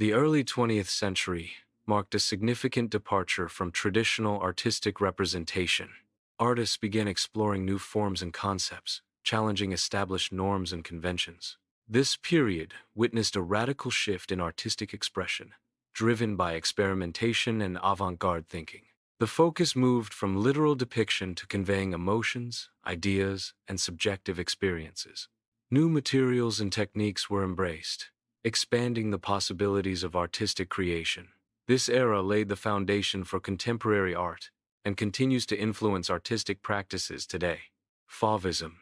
The early 20th century marked a significant departure from traditional artistic representation. Artists began exploring new forms and concepts, challenging established norms and conventions. This period witnessed a radical shift in artistic expression, driven by experimentation and avant-garde thinking. The focus moved from literal depiction to conveying emotions, ideas, and subjective experiences. New materials and techniques were embraced, expanding the possibilities of artistic creation. This era laid the foundation for contemporary art and continues to influence artistic practices today. Fauvism,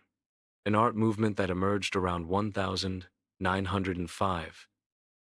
an art movement that emerged around 1905,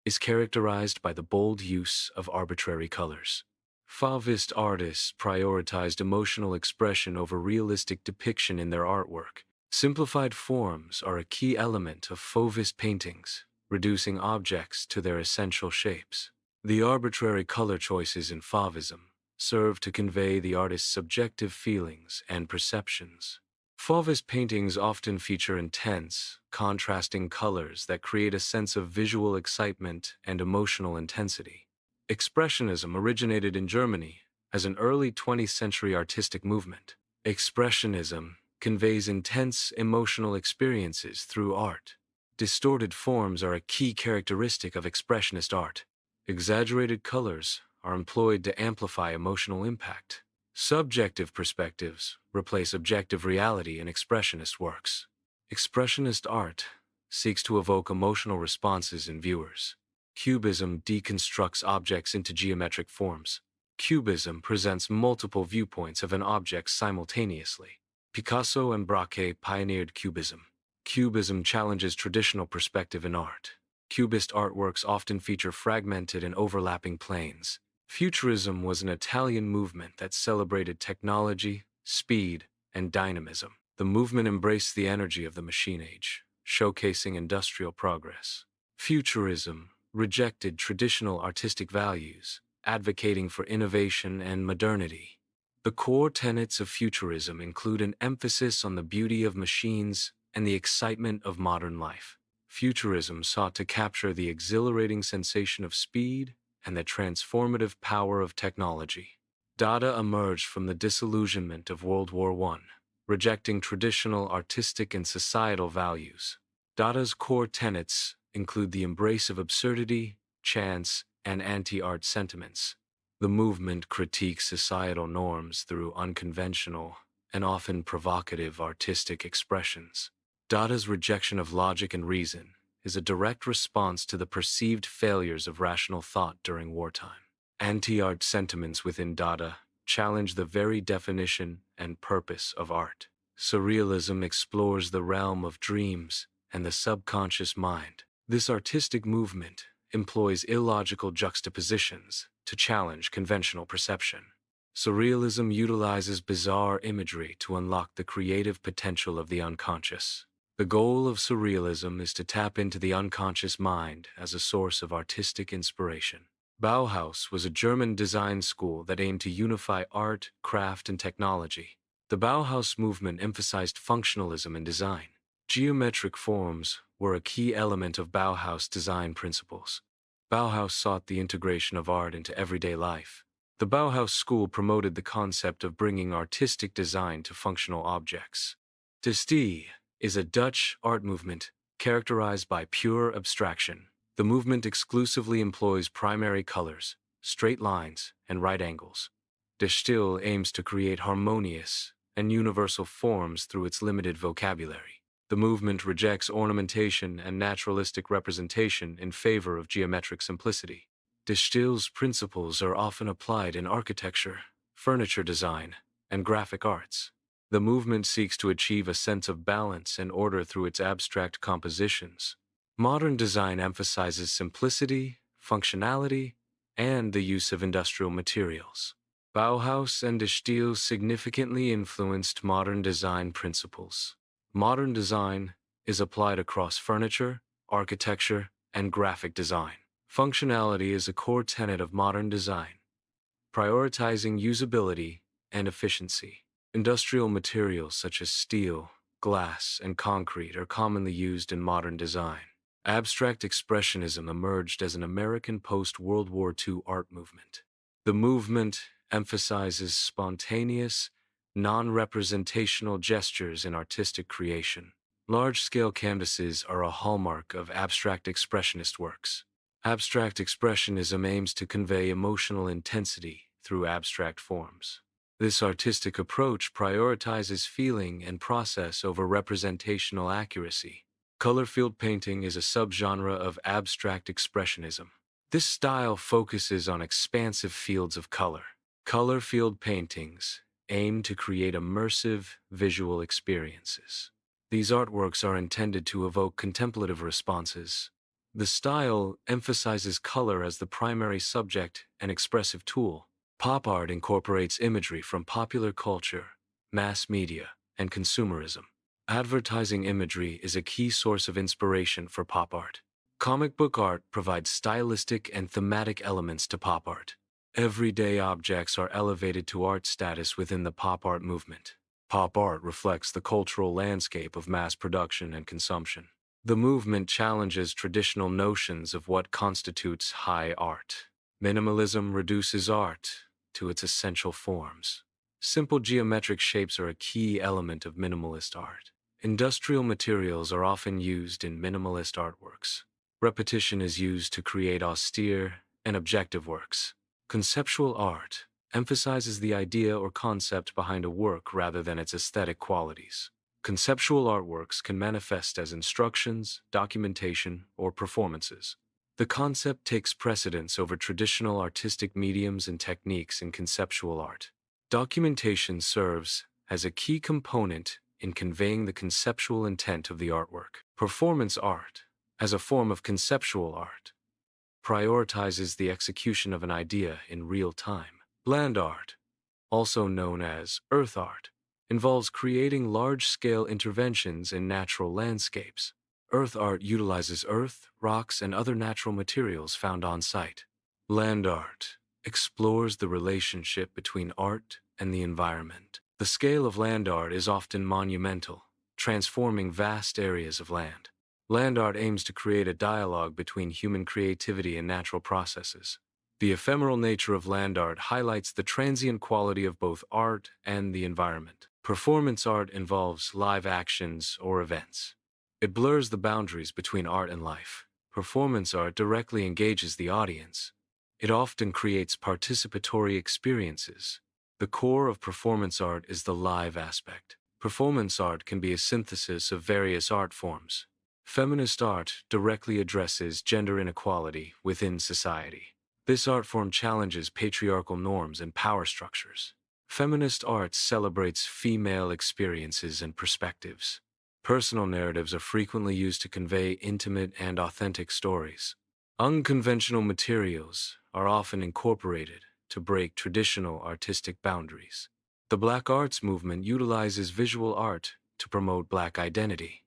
is characterized by the bold use of arbitrary colors. Fauvist artists prioritized emotional expression over realistic depiction in their artwork. Simplified forms are a key element of Fauvist paintings, reducing objects to their essential shapes. The arbitrary color choices in Fauvism serve to convey the artist's subjective feelings and perceptions. Fauvist paintings often feature intense, contrasting colors that create a sense of visual excitement and emotional intensity. Expressionism originated in Germany as an early 20th century artistic movement. Expressionism conveys intense emotional experiences through art. Distorted forms are a key characteristic of expressionist art. Exaggerated colors are employed to amplify emotional impact. Subjective perspectives replace objective reality in expressionist works. Expressionist art seeks to evoke emotional responses in viewers. Cubism deconstructs objects into geometric forms. Cubism presents multiple viewpoints of an object simultaneously. Picasso and Braque pioneered Cubism. Cubism challenges traditional perspective in art. Cubist artworks often feature fragmented and overlapping planes. Futurism was an Italian movement that celebrated technology, speed, and dynamism. The movement embraced the energy of the machine age, showcasing industrial progress. Futurism rejected traditional artistic values, advocating for innovation and modernity. The core tenets of futurism include an emphasis on the beauty of machines and the excitement of modern life. Futurism sought to capture the exhilarating sensation of speed and the transformative power of technology. Dada emerged from the disillusionment of World War I, rejecting traditional artistic and societal values. Dada's core tenets include the embrace of absurdity, chance, and anti-art sentiments. The movement critiques societal norms through unconventional and often provocative artistic expressions. Dada's rejection of logic and reason is a direct response to the perceived failures of rational thought during wartime. Anti-art sentiments within Dada challenge the very definition and purpose of art. Surrealism explores the realm of dreams and the subconscious mind. This artistic movement employs illogical juxtapositions to challenge conventional perception. Surrealism utilizes bizarre imagery to unlock the creative potential of the unconscious. The goal of surrealism is to tap into the unconscious mind as a source of artistic inspiration. Bauhaus was a German design school that aimed to unify art, craft, and technology. The Bauhaus movement emphasized functionalism in design. Geometric forms were a key element of Bauhaus design principles. Bauhaus sought the integration of art into everyday life. The Bauhaus school promoted the concept of bringing artistic design to functional objects. De Stijl is a Dutch art movement characterized by pure abstraction. The movement exclusively employs primary colors, straight lines, and right angles. De Stijl aims to create harmonious and universal forms through its limited vocabulary. The movement rejects ornamentation and naturalistic representation in favor of geometric simplicity. De Stijl's principles are often applied in architecture, furniture design, and graphic arts. The movement seeks to achieve a sense of balance and order through its abstract compositions. Modern design emphasizes simplicity, functionality, and the use of industrial materials. Bauhaus and De Stijl significantly influenced modern design principles. Modern design is applied across furniture, architecture, and graphic design. Functionality is a core tenet of modern design, prioritizing usability and efficiency. Industrial materials such as steel, glass, and concrete are commonly used in modern design. Abstract Expressionism emerged as an American post-World War II art movement. The movement emphasizes spontaneous, non-representational gestures in artistic creation. Large-scale canvases are a hallmark of abstract expressionist works. Abstract Expressionism aims to convey emotional intensity through abstract forms. This artistic approach prioritizes feeling and process over representational accuracy. Color-field painting is a subgenre of abstract expressionism. This style focuses on expansive fields of color. Color-field paintings aim to create immersive visual experiences. These artworks are intended to evoke contemplative responses. The style emphasizes color as the primary subject and expressive tool. Pop art incorporates imagery from popular culture, mass media, and consumerism. Advertising imagery is a key source of inspiration for pop art. Comic book art provides stylistic and thematic elements to pop art. Everyday objects are elevated to art status within the pop art movement. Pop art reflects the cultural landscape of mass production and consumption. The movement challenges traditional notions of what constitutes high art. Minimalism reduces art to its essential forms. Simple geometric shapes are a key element of minimalist art. Industrial materials are often used in minimalist artworks. Repetition is used to create austere and objective works. Conceptual art emphasizes the idea or concept behind a work rather than its aesthetic qualities. Conceptual artworks can manifest as instructions, documentation, or performances. The concept takes precedence over traditional artistic mediums and techniques in conceptual art. Documentation serves as a key component in conveying the conceptual intent of the artwork. Performance art, as a form of conceptual art, prioritizes the execution of an idea in real time. Land art, also known as earth art, involves creating large-scale interventions in natural landscapes. Earth art utilizes earth, rocks, and other natural materials found on site. Land art explores the relationship between art and the environment. The scale of land art is often monumental, transforming vast areas of land. Land art aims to create a dialogue between human creativity and natural processes. The ephemeral nature of land art highlights the transient quality of both art and the environment. Performance art involves live actions or events. It blurs the boundaries between art and life. Performance art directly engages the audience. It often creates participatory experiences. The core of performance art is the live aspect. Performance art can be a synthesis of various art forms. Feminist art directly addresses gender inequality within society. This art form challenges patriarchal norms and power structures. Feminist art celebrates female experiences and perspectives. Personal narratives are frequently used to convey intimate and authentic stories. Unconventional materials are often incorporated to break traditional artistic boundaries. The Black arts movement utilizes visual art to promote Black identity.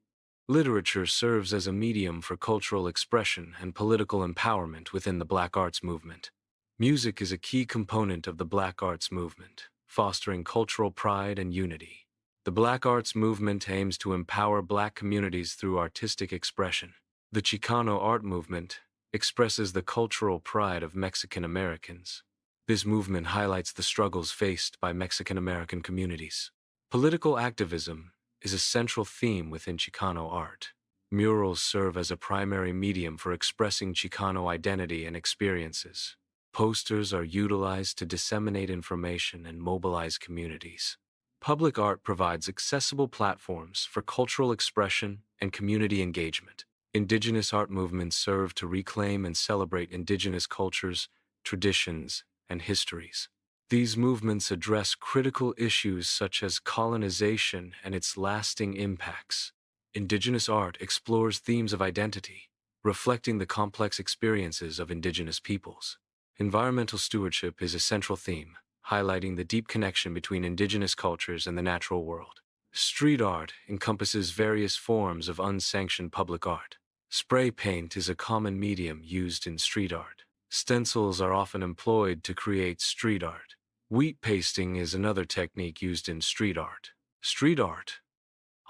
Literature serves as a medium for cultural expression and political empowerment within the Black arts movement. Music is a key component of the Black arts movement, fostering cultural pride and unity. The Black arts movement aims to empower Black communities through artistic expression. The Chicano art movement expresses the cultural pride of Mexican Americans. This movement highlights the struggles faced by Mexican American communities. Political activism is a central theme within Chicano art. Murals serve as a primary medium for expressing Chicano identity and experiences. Posters are utilized to disseminate information and mobilize communities. Public art provides accessible platforms for cultural expression and community engagement. Indigenous art movements serve to reclaim and celebrate indigenous cultures, traditions, and histories. These movements address critical issues such as colonization and its lasting impacts. Indigenous art explores themes of identity, reflecting the complex experiences of indigenous peoples. Environmental stewardship is a central theme, highlighting the deep connection between indigenous cultures and the natural world. Street art encompasses various forms of unsanctioned public art. Spray paint is a common medium used in street art. Stencils are often employed to create street art. Wheat pasting is another technique used in street art. Street art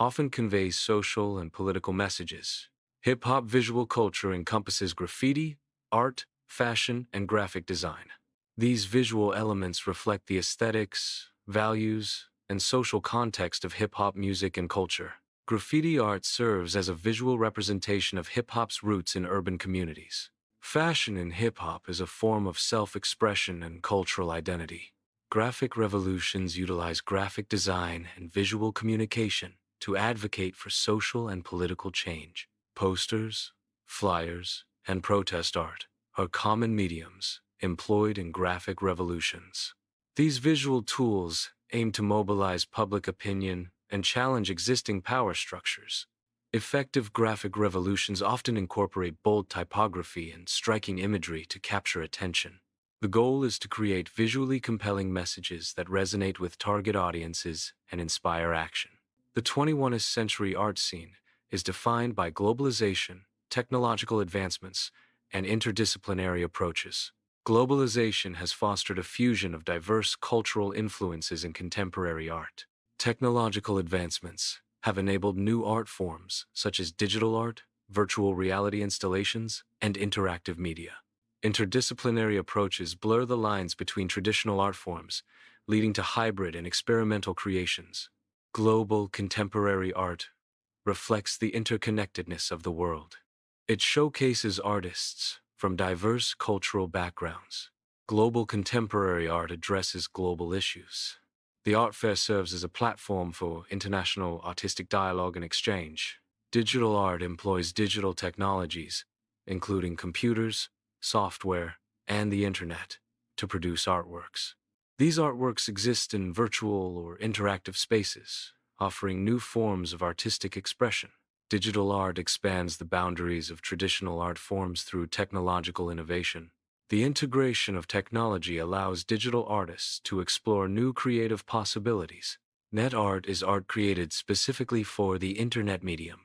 often conveys social and political messages. Hip-hop visual culture encompasses graffiti, art, fashion, and graphic design. These visual elements reflect the aesthetics, values, and social context of hip-hop music and culture. Graffiti art serves as a visual representation of hip-hop's roots in urban communities. Fashion in hip-hop is a form of self-expression and cultural identity. Graphic revolutions utilize graphic design and visual communication to advocate for social and political change. Posters, flyers, and protest art are common mediums employed in graphic revolutions. These visual tools aim to mobilize public opinion and challenge existing power structures. Effective graphic revolutions often incorporate bold typography and striking imagery to capture attention. The goal is to create visually compelling messages that resonate with target audiences and inspire action. The 21st century art scene is defined by globalization, technological advancements, and interdisciplinary approaches. Globalization has fostered a fusion of diverse cultural influences in contemporary art. Technological advancements have enabled new art forms such as digital art, virtual reality installations, and interactive media. Interdisciplinary approaches blur the lines between traditional art forms, leading to hybrid and experimental creations. Global contemporary art reflects the interconnectedness of the world. It showcases artists from diverse cultural backgrounds. Global contemporary art addresses global issues. The art fair serves as a platform for international artistic dialogue and exchange. Digital art employs digital technologies, including computers, software, and the internet, to produce artworks. These artworks exist in virtual or interactive spaces, offering new forms of artistic expression. Digital art expands the boundaries of traditional art forms through technological innovation. The integration of technology allows digital artists to explore new creative possibilities. Net art is art created specifically for the internet medium.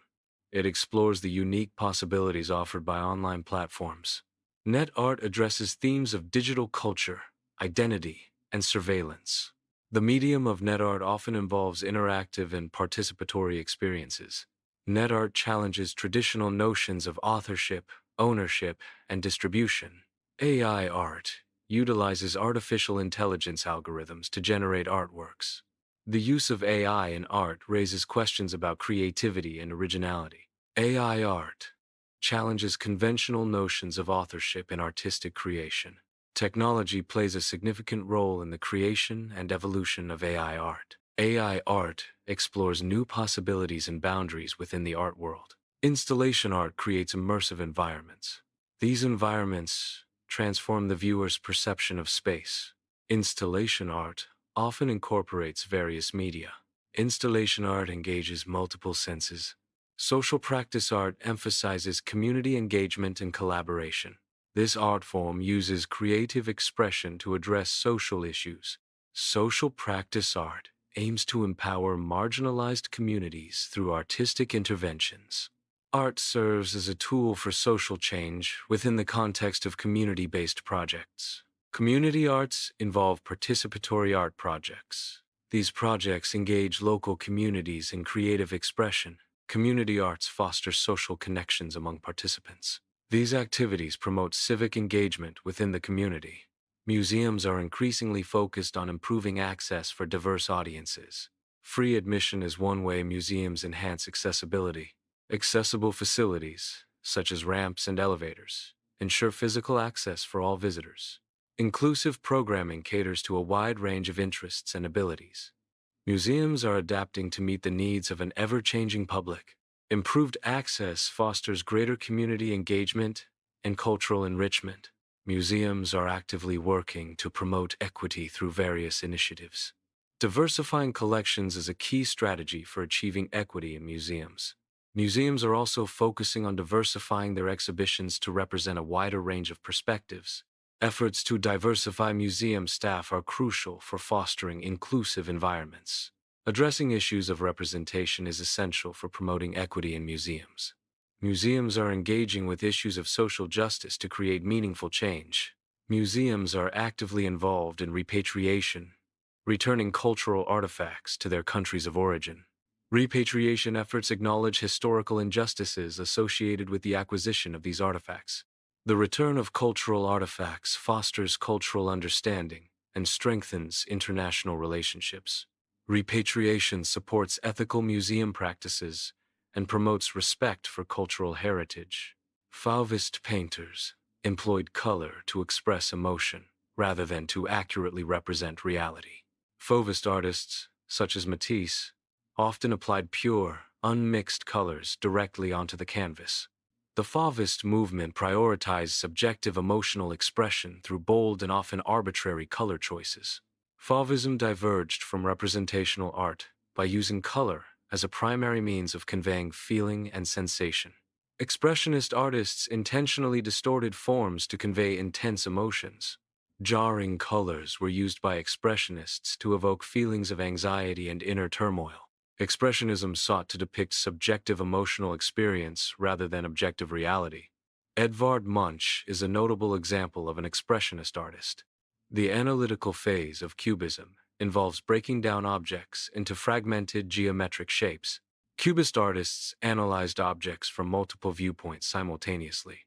It explores the unique possibilities offered by online platforms. Net art addresses themes of digital culture, identity, and surveillance. The medium of net art often involves interactive and participatory experiences. Net art challenges traditional notions of authorship, ownership, and distribution. AI art utilizes artificial intelligence algorithms to generate artworks. The use of AI in art raises questions about creativity and originality. AI art challenges conventional notions of authorship in artistic creation. Technology plays a significant role in the creation and evolution of AI art. AI art explores new possibilities and boundaries within the art world. Installation art creates immersive environments. These environments transform the viewer's perception of space. Installation art often incorporates various media. Installation art engages multiple senses. Social practice art emphasizes community engagement and collaboration. This art form uses creative expression to address social issues. Social practice art aims to empower marginalized communities through artistic interventions. Art serves as a tool for social change within the context of community-based projects. Community arts involve participatory art projects. These projects engage local communities in creative expression. Community arts foster social connections among participants. These activities promote civic engagement within the community. Museums are increasingly focused on improving access for diverse audiences. Free admission is one way museums enhance accessibility. Accessible facilities, such as ramps and elevators, ensure physical access for all visitors. Inclusive programming caters to a wide range of interests and abilities. Museums are adapting to meet the needs of an ever-changing public. Improved access fosters greater community engagement and cultural enrichment. Museums are actively working to promote equity through various initiatives. Diversifying collections is a key strategy for achieving equity in museums. Museums are also focusing on diversifying their exhibitions to represent a wider range of perspectives. Efforts to diversify museum staff are crucial for fostering inclusive environments. Addressing issues of representation is essential for promoting equity in museums. Museums are engaging with issues of social justice to create meaningful change. Museums are actively involved in repatriation, returning cultural artifacts to their countries of origin. Repatriation efforts acknowledge historical injustices associated with the acquisition of these artifacts. The return of cultural artifacts fosters cultural understanding and strengthens international relationships. Repatriation supports ethical museum practices and promotes respect for cultural heritage. Fauvist painters employed color to express emotion rather than to accurately represent reality. Fauvist artists, such as Matisse, often applied pure, unmixed colors directly onto the canvas. The Fauvist movement prioritized subjective emotional expression through bold and often arbitrary color choices. Fauvism diverged from representational art by using color as a primary means of conveying feeling and sensation. Expressionist artists intentionally distorted forms to convey intense emotions. Jarring colors were used by expressionists to evoke feelings of anxiety and inner turmoil. Expressionism sought to depict subjective emotional experience rather than objective reality. Edvard Munch is a notable example of an expressionist artist. The analytical phase of Cubism involves breaking down objects into fragmented geometric shapes. Cubist artists analyzed objects from multiple viewpoints simultaneously.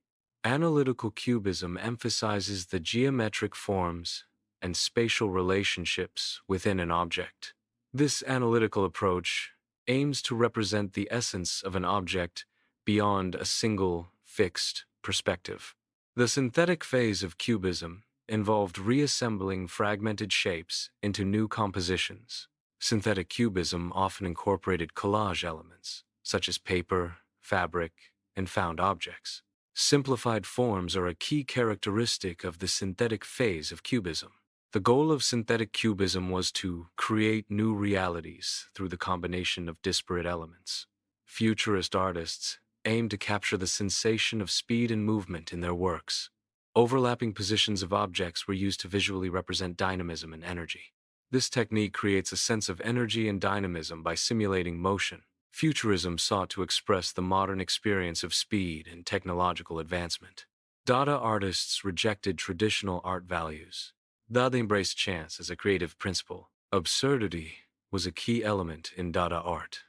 Analytical Cubism emphasizes the geometric forms and spatial relationships within an object. This analytical approach aims to represent the essence of an object beyond a single, fixed perspective. The synthetic phase of Cubism involved reassembling fragmented shapes into new compositions. Synthetic Cubism often incorporated collage elements, such as paper, fabric, and found objects. Simplified forms are a key characteristic of the synthetic phase of Cubism. The goal of synthetic Cubism was to create new realities through the combination of disparate elements. Futurist artists aimed to capture the sensation of speed and movement in their works. Overlapping positions of objects were used to visually represent dynamism and energy. This technique creates a sense of energy and dynamism by simulating motion. Futurism sought to express the modern experience of speed and technological advancement. Dada artists rejected traditional art values. Dada embraced chance as a creative principle. Absurdity was a key element in Dada art.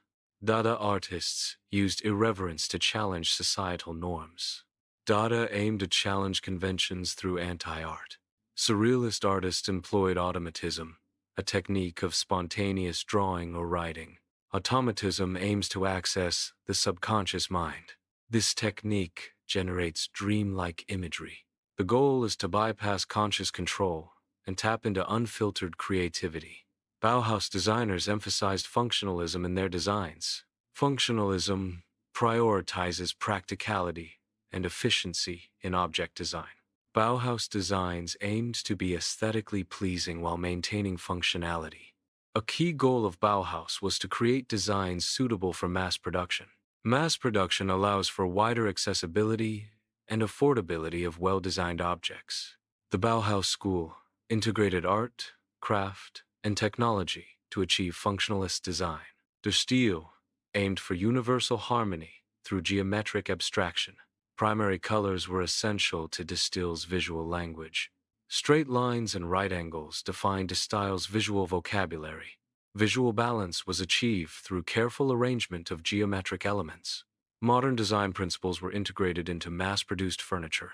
Dada artists used irreverence to challenge societal norms. Dada aimed to challenge conventions through anti-art. Surrealist artists employed automatism, a technique of spontaneous drawing or writing. Automatism aims to access the subconscious mind. This technique generates dreamlike imagery. The goal is to bypass conscious control and tap into unfiltered creativity. Bauhaus designers emphasized functionalism in their designs. Functionalism prioritizes practicality and efficiency in object design. Bauhaus designs aimed to be aesthetically pleasing while maintaining functionality. A key goal of Bauhaus was to create designs suitable for mass production. Mass production allows for wider accessibility and affordability of well-designed objects. The Bauhaus school integrated art, craft, and technology to achieve functionalist design. De Stijl aimed for universal harmony through geometric abstraction. Primary colors were essential to De Stijl's visual language. Straight lines and right angles defined De Stijl's visual vocabulary. Visual balance was achieved through careful arrangement of geometric elements. Modern design principles were integrated into mass-produced furniture.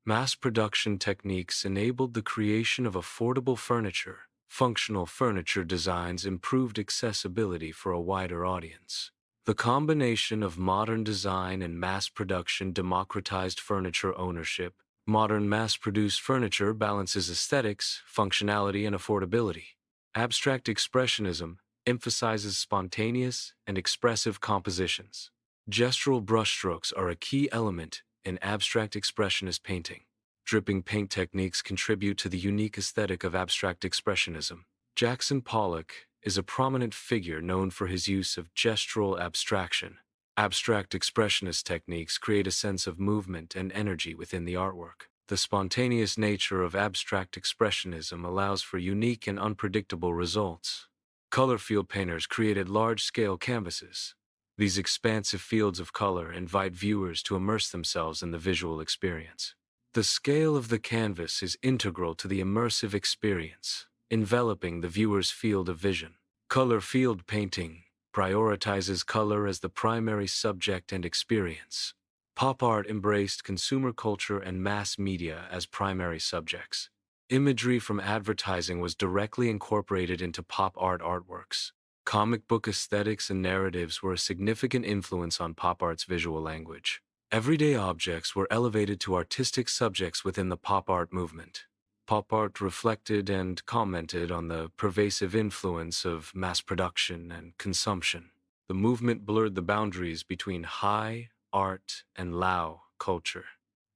Mass production techniques enabled the creation of affordable furniture. Functional furniture designs improved accessibility for a wider audience. The combination of modern design and mass production democratized furniture ownership. Modern mass-produced furniture balances aesthetics, functionality, and affordability. Abstract expressionism emphasizes spontaneous and expressive compositions. Gestural brushstrokes are a key element in abstract expressionist painting. Dripping paint techniques contribute to the unique aesthetic of abstract expressionism. Jackson Pollock is a prominent figure known for his use of gestural abstraction. Abstract expressionist techniques create a sense of movement and energy within the artwork. The spontaneous nature of abstract expressionism allows for unique and unpredictable results. Color field painters created large-scale canvases. These expansive fields of color invite viewers to immerse themselves in the visual experience. The scale of the canvas is integral to the immersive experience, enveloping the viewer's field of vision. Color field painting prioritizes color as the primary subject and experience. Pop art embraced consumer culture and mass media as primary subjects. Imagery from advertising was directly incorporated into pop art artworks. Comic book aesthetics and narratives were a significant influence on pop art's visual language. Everyday objects were elevated to artistic subjects within the pop art movement. Pop art reflected and commented on the pervasive influence of mass production and consumption. The movement blurred the boundaries between high art and low culture.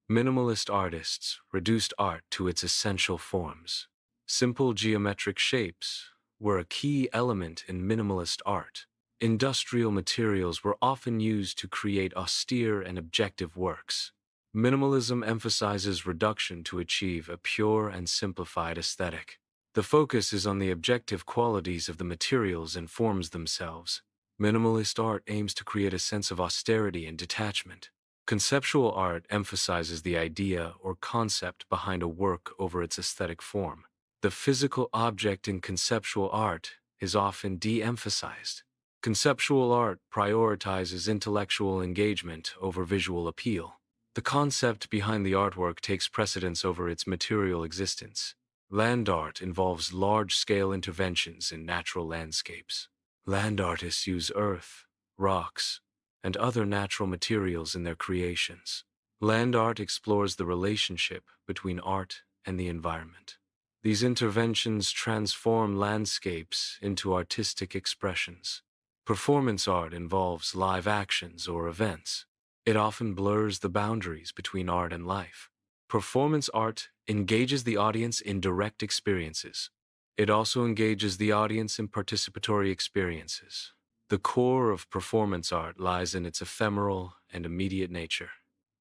Minimalist artists reduced art to its essential forms. Simple geometric shapes were a key element in minimalist art. Industrial materials were often used to create austere and objective works. Minimalism emphasizes reduction to achieve a pure and simplified aesthetic. The focus is on the objective qualities of the materials and forms themselves. Minimalist art aims to create a sense of austerity and detachment. Conceptual art emphasizes the idea or concept behind a work over its aesthetic form. The physical object in conceptual art is often de-emphasized. Conceptual art prioritizes intellectual engagement over visual appeal. The concept behind the artwork takes precedence over its material existence. Land art involves large-scale interventions in natural landscapes. Land artists use earth, rocks, and other natural materials in their creations. Land art explores the relationship between art and the environment. These interventions transform landscapes into artistic expressions. Performance art involves live actions or events. It often blurs the boundaries between art and life. Performance art engages the audience in direct experiences. It also engages the audience in participatory experiences. The core of performance art lies in its ephemeral and immediate nature.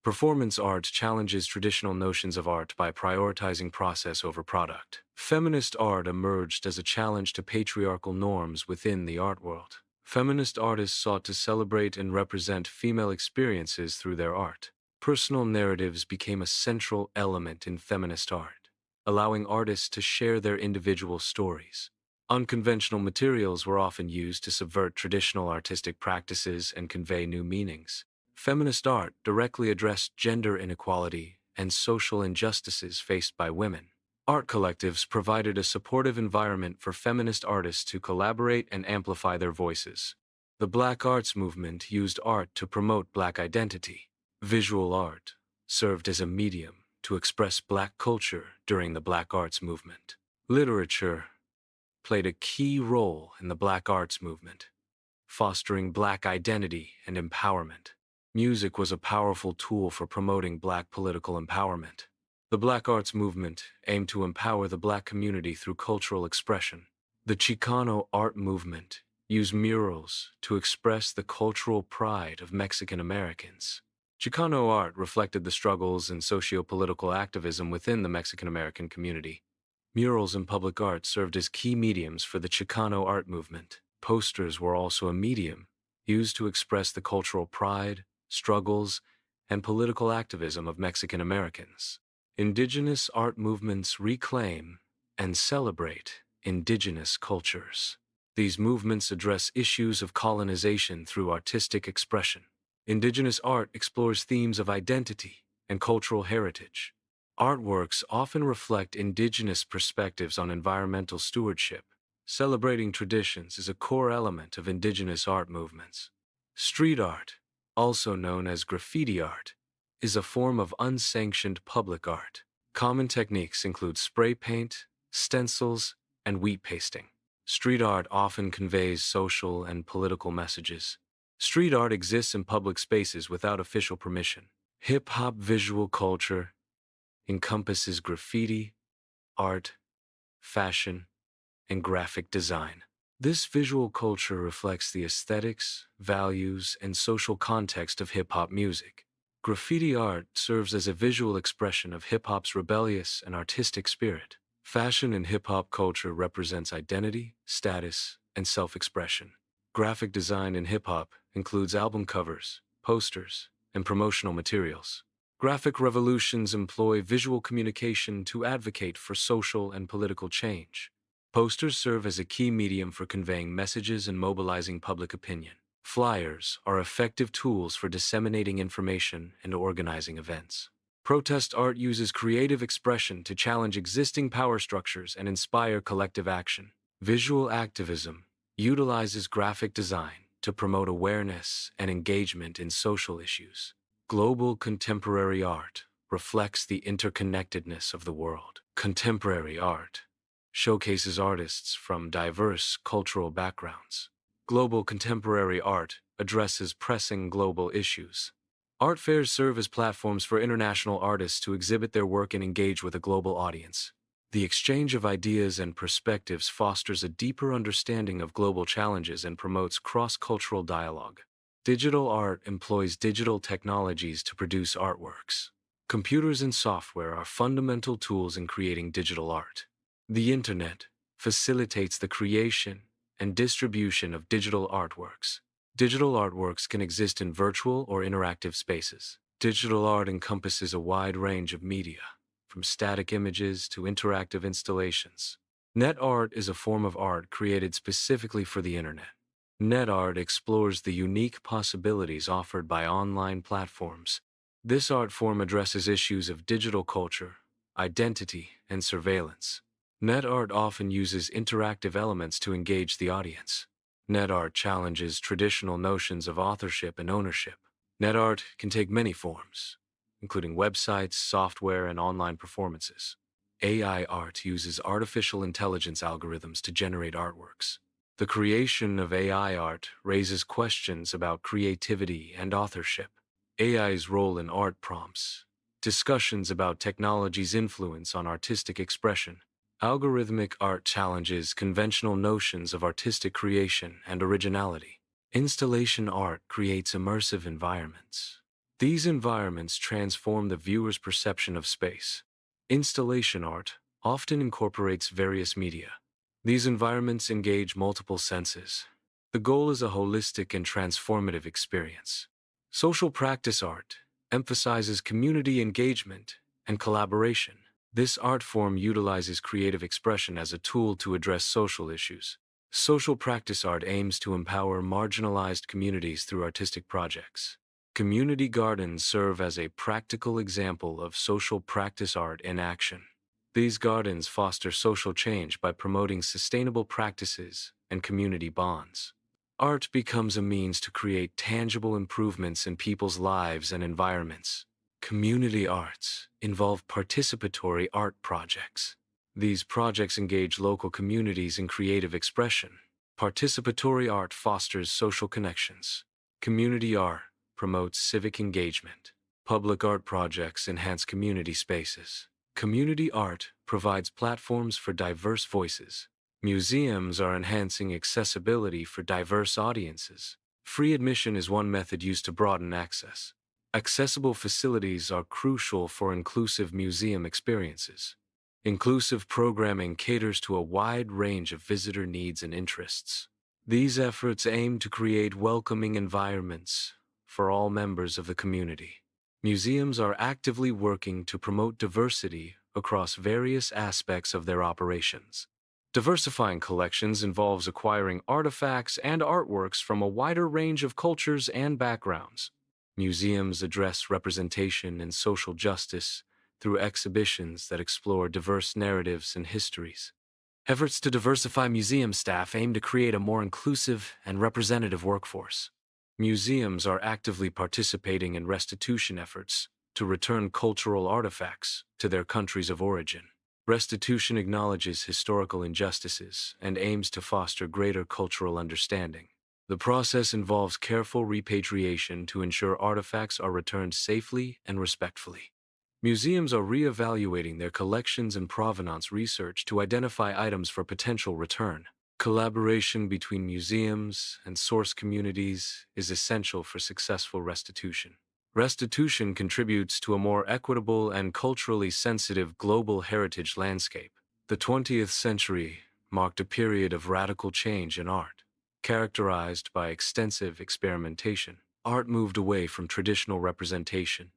Performance art challenges traditional notions of art by prioritizing process over product. Feminist art emerged as a challenge to patriarchal norms within the art world. Feminist artists sought to celebrate and represent female experiences through their art. Personal narratives became a central element in feminist art, allowing artists to share their individual stories. Unconventional materials were often used to subvert traditional artistic practices and convey new meanings. Feminist art directly addressed gender inequality and social injustices faced by women. Art collectives provided a supportive environment for feminist artists to collaborate and amplify their voices. The Black arts movement used art to promote Black identity. Visual art served as a medium to express Black culture during the Black arts movement. Literature played a key role in the Black arts movement, fostering Black identity and empowerment. Music was a powerful tool for promoting Black political empowerment. The Black arts movement aimed to empower the Black community through cultural expression. The Chicano art movement used murals to express the cultural pride of Mexican Americans. Chicano art reflected the struggles and socio-political activism within the Mexican American community. Murals in public art served as key mediums for the Chicano art movement. Posters were also a medium used to express the cultural pride, struggles, and political activism of Mexican Americans. Indigenous art movements reclaim and celebrate indigenous cultures. These movements address issues of colonization through artistic expression. Indigenous art explores themes of identity and cultural heritage. Artworks often reflect indigenous perspectives on environmental stewardship. Celebrating traditions is a core element of indigenous art movements. Street art, also known as graffiti art, is a form of unsanctioned public art. Common techniques include spray paint, stencils, and wheat pasting. Street art often conveys social and political messages. Street art exists in public spaces without official permission. Hip-hop visual culture encompasses graffiti, art, fashion, and graphic design. This visual culture reflects the aesthetics, values, and social context of hip-hop music. Graffiti art serves as a visual expression of hip-hop's rebellious and artistic spirit. Fashion in hip-hop culture represents identity, status, and self-expression. Graphic design in hip-hop includes album covers, posters, and promotional materials. Graphic revolutions employ visual communication to advocate for social and political change. Posters serve as a key medium for conveying messages and mobilizing public opinion. Flyers are effective tools for disseminating information and organizing events. Protest art uses creative expression to challenge existing power structures and inspire collective action. Visual activism utilizes graphic design to promote awareness and engagement in social issues. Global contemporary art reflects the interconnectedness of the world. Contemporary art showcases artists from diverse cultural backgrounds. Global contemporary art addresses pressing global issues. Art fairs serve as platforms for international artists to exhibit their work and engage with a global audience. The exchange of ideas and perspectives fosters a deeper understanding of global challenges and promotes cross-cultural dialogue. Digital art employs digital technologies to produce artworks. Computers and software are fundamental tools in creating digital art. The Internet facilitates the creation and distribution of digital artworks. Digital artworks can exist in virtual or interactive spaces. Digital art encompasses a wide range of media, from static images to interactive installations. Net art is a form of art created specifically for the Internet. Net art explores the unique possibilities offered by online platforms. This art form addresses issues of digital culture, identity, and surveillance. Net art often uses interactive elements to engage the audience. Net art challenges traditional notions of authorship and ownership. Net art can take many forms, including websites, software, and online performances. AI art uses artificial intelligence algorithms to generate artworks. The creation of AI art raises questions about creativity and authorship. AI's role in art prompts discussions about technology's influence on artistic expression. Algorithmic art challenges conventional notions of artistic creation and originality. Installation art creates immersive environments. These environments transform the viewer's perception of space. Installation art often incorporates various media. These environments engage multiple senses. The goal is a holistic and transformative experience. Social practice art emphasizes community engagement and collaboration. This art form utilizes creative expression as a tool to address social issues. Social practice art aims to empower marginalized communities through artistic projects. Community gardens serve as a practical example of social practice art in action. These gardens foster social change by promoting sustainable practices and community bonds. Art becomes a means to create tangible improvements in people's lives and environments. Community arts involve participatory art projects. These projects engage local communities in creative expression. Participatory art fosters social connections. Community art promotes civic engagement. Public art projects enhance community spaces. Community art provides platforms for diverse voices. Museums are enhancing accessibility for diverse audiences. Free admission is one method used to broaden access. Accessible facilities are crucial for inclusive museum experiences. Inclusive programming caters to a wide range of visitor needs and interests. These efforts aim to create welcoming environments for all members of the community. Museums are actively working to promote diversity across various aspects of their operations. Diversifying collections involves acquiring artifacts and artworks from a wider range of cultures and backgrounds. Museums address representation and social justice through exhibitions that explore diverse narratives and histories. Efforts to diversify museum staff aim to create a more inclusive and representative workforce. Museums are actively participating in restitution efforts to return cultural artifacts to their countries of origin. Restitution acknowledges historical injustices and aims to foster greater cultural understanding. The process involves careful repatriation to ensure artifacts are returned safely and respectfully. Museums are re-evaluating their collections and provenance research to identify items for potential return. Collaboration between museums and source communities is essential for successful restitution. Restitution contributes to a more equitable and culturally sensitive global heritage landscape. The 20th century marked a period of radical change in art. Characterized by extensive experimentation, art moved away from traditional representation,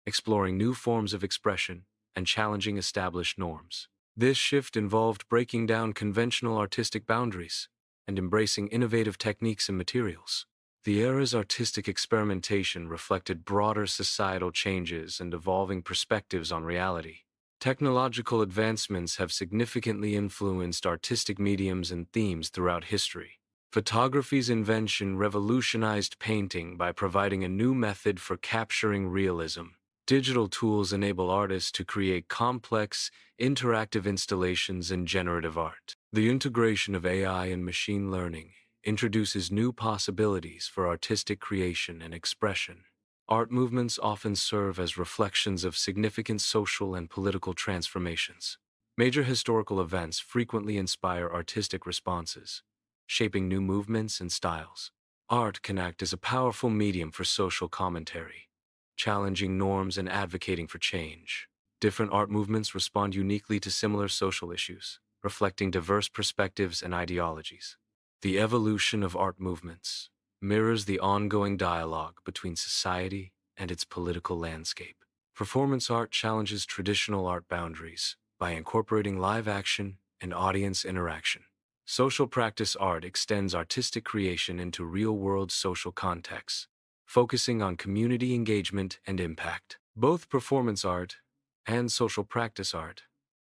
exploring new forms of expression and challenging established norms. This shift involved breaking down conventional artistic boundaries and embracing innovative techniques and materials. The era's artistic experimentation reflected broader societal changes and evolving perspectives on reality. Technological advancements have significantly influenced artistic mediums and themes throughout history. Photography's invention revolutionized painting by providing a new method for capturing realism. Digital tools enable artists to create complex, interactive installations and generative art. The integration of AI and machine learning introduces new possibilities for artistic creation and expression. Art movements often serve as reflections of significant social and political transformations. Major historical events frequently inspire artistic responses, shaping new movements and styles. Art can act as a powerful medium for social commentary, challenging norms and advocating for change. Different art movements respond uniquely to similar social issues, reflecting diverse perspectives and ideologies. The evolution of art movements mirrors the ongoing dialogue between society and its political landscape. Performance art challenges traditional art boundaries by incorporating live action and audience interaction. Social practice art extends artistic creation into real-world social contexts, focusing on community engagement and impact. Both performance art and social practice art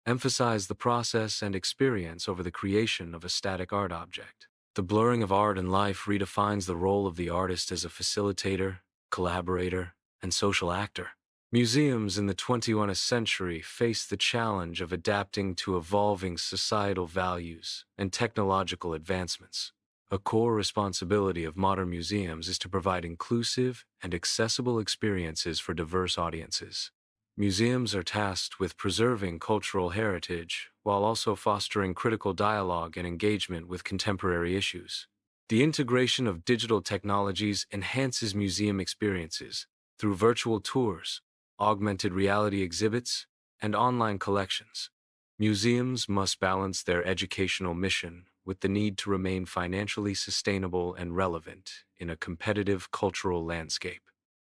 emphasize the process and experience over the creation of a static art object. The blurring of art and life redefines the role of the artist as a facilitator, collaborator, and social actor. Museums in the 21st century face the challenge of adapting to evolving societal values and technological advancements. A core responsibility of modern museums is to provide inclusive and accessible experiences for diverse audiences. Museums are tasked with preserving cultural heritage while also fostering critical dialogue and engagement with contemporary issues. The integration of digital technologies enhances museum experiences through virtual tours, augmented reality exhibits, and online collections. Museums must balance their educational mission with the need to remain financially sustainable and relevant in a competitive cultural landscape.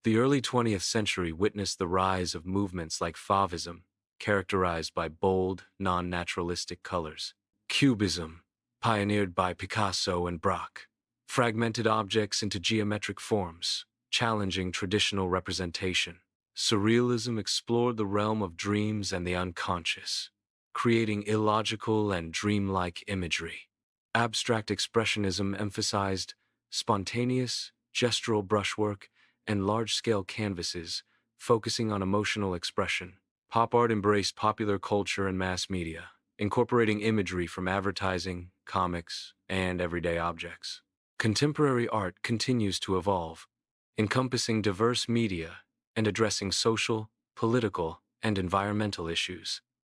The early 20th century witnessed the rise of movements like Fauvism, characterized by bold, non-naturalistic colors. Cubism, pioneered by Picasso and Braque, fragmented objects into geometric forms, challenging traditional representation. Surrealism explored the realm of dreams and the unconscious, creating illogical and dreamlike imagery. Abstract expressionism emphasized spontaneous, gestural brushwork and large-scale canvases, focusing on emotional expression. Pop art embraced popular culture and mass media, incorporating imagery from advertising, comics, and everyday objects. Contemporary art continues to evolve, encompassing diverse media and addressing social, political, and environmental issues.